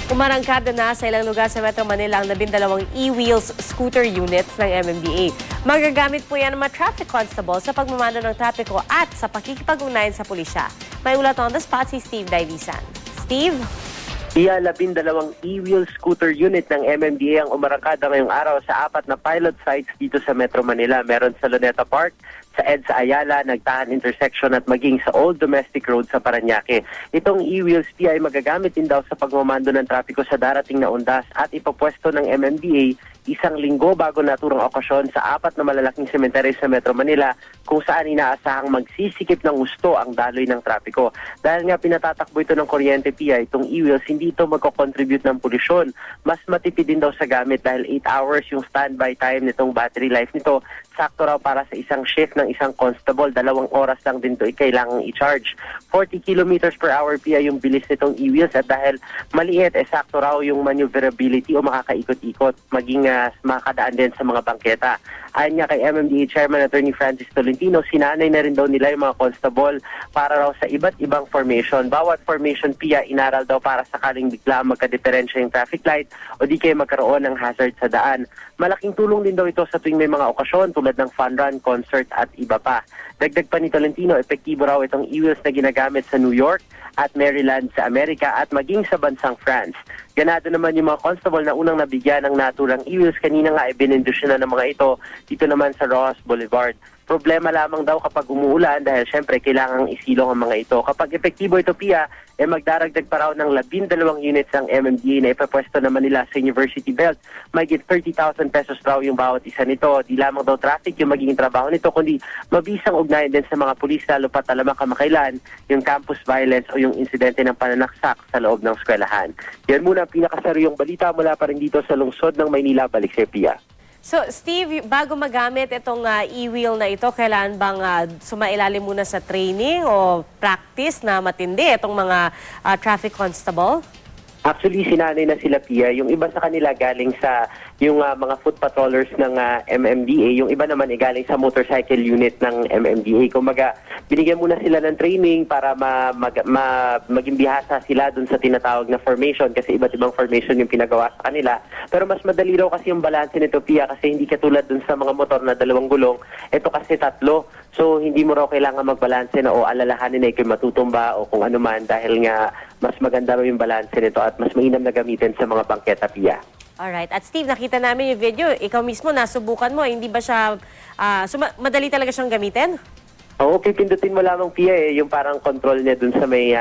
Umarangkada na sa ilang lugar sa Metro Manila ang 12 e-wheels scooter units ng MMDA. Magagamit po yan ng mga traffic constable sa pagmamando ng trapiko at sa pakikipag-ugnayan sa pulisya. May ulat on the spot si Steve Dailisan. Steve? 12 e-wheel scooter unit ng MMDA ang umarangkada ngayong araw sa 4 na pilot sites dito sa Metro Manila. Meron sa Luneta Park, sa EDSA Ayala, Nagtahan Intersection at maging sa Old Domestic Road sa Parañaque. Itong e-wheels ay magagamit din daw sa pagmamando ng trapiko sa darating na undas at ipopwesto ng MMDA isang linggo bago naturang okasyon sa 4 na malalaking sementeryo sa Metro Manila kung saan inaasahang magsisikip ng gusto ang daloy ng trapiko. Dahil nga pinatatakbo ito ng kuryente, Pia, itong e-wheels, hindi ito magko-contribute ng polusyon. Mas matipid din daw sa gamit dahil 8 hours yung standby time nitong battery life nito. Sakto raw para sa isang shift ng isang constable. 2 oras lang din ito kailangang i-charge. 40 kilometers per hour, Pia, yung bilis nitong e-wheels at dahil maliit, sakto raw yung maneuverability o makakaikot-ikot. Maging makakadaan din sa mga bangketa. Ayon nga kay MMDA Chairman Attorney Francis Tolentino, sinanay na rin daw nila yung mga constable para raw sa iba't ibang formation. Bawat formation, Pia, inaral daw para sakaling bigla magka-diferensya yung traffic light o di kayo magkaroon ng hazard sa daan. Malaking tulong din daw ito sa tuwing may mga okasyon tulad ng fun run, concert at iba pa. Dagdag pa ni Tolentino, epektibo raw itong e-wheels na ginagamit sa New York at Maryland sa Amerika at maging sa bansang France. Ganado naman yung mga constable na unang nabigyan ng naturang e-wheels. Kanina nga ibinindusyon na ng mga ito dito naman sa Rojas Boulevard. Problema lamang daw kapag umuulan dahil syempre kailangang isilong ang mga ito. Kapag epektibo ito, Pia, magdaragdag pa raw ng 12 units ang MMDA na ipapwesto naman nila sa University Belt. Mahigit 30,000 pesos raw yung bawat isa nito. Di lamang daw traffic yung magiging trabaho nito, kundi mabisang ugnayan din sa mga pulis lalo pat alam kamakailan yung campus violence o yung insidente ng pananaksak sa loob ng eskwelahan. Yan muna ang pinakasaryong balita mula pa rin dito sa lungsod ng Maynila. Balik sa Pia. So, Steve, bago magamit itong e-wheel na ito, kailangan bang sumailalim muna sa training o practice na matindi itong mga traffic constable? Actually, sinanay na sila, Pia. Yung iba sa kanila galing sa yung mga foot patrollers ng MMDA. Yung iba naman galing sa motorcycle unit ng MMDA. Kumaga, binigyan muna sila ng training para maging bihasa sila dun sa tinatawag na formation kasi iba't ibang formation yung pinagawa sa kanila. Pero mas madali raw kasi yung balanse nito, Pia, kasi hindi katulad dun sa mga motor na 2 gulong. Ito kasi 3. So, hindi mo raw kailangan magbalanse na o alalahanin na ikaw matutumba o kung ano man dahil nga mas maganda raw yung balanse nito at mas mainam na gamitin sa mga bangketa, Pia. Alright. At Steve, nakita namin yung video. Ikaw mismo, nasubukan mo. Hindi ba siya, madali talaga siyang gamitin? Oo, pipindutin mo lamang, Pia, yung parang control niya dun sa may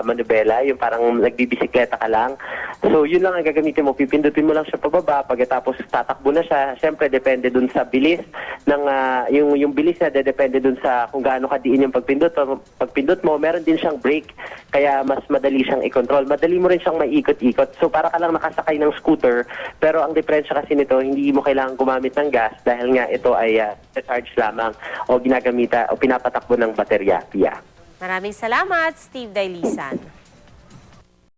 manubela, yung parang nagbibisikleta ka lang. So, yun lang ang gagamitin mo. Pipindutin mo lang siya pababa, pagkatapos tatakbo na siya. Siyempre, depende dun sa bilis ng, yung bilis niya, depende dun sa kung gaano kadiin yung pagpindot mo. Meron din siyang brake, kaya mas madali siyang i-control. Madali mo rin siyang maikot-ikot. So, para ka lang nakasakay ng scooter, pero ang diferensya kasi nito, hindi mo kailangan gumamit ng gas dahil nga ito ay charge lamang o ginagamita o pinapatakbo ng baterya, Pia. Maraming salamat, Steve Dailisan.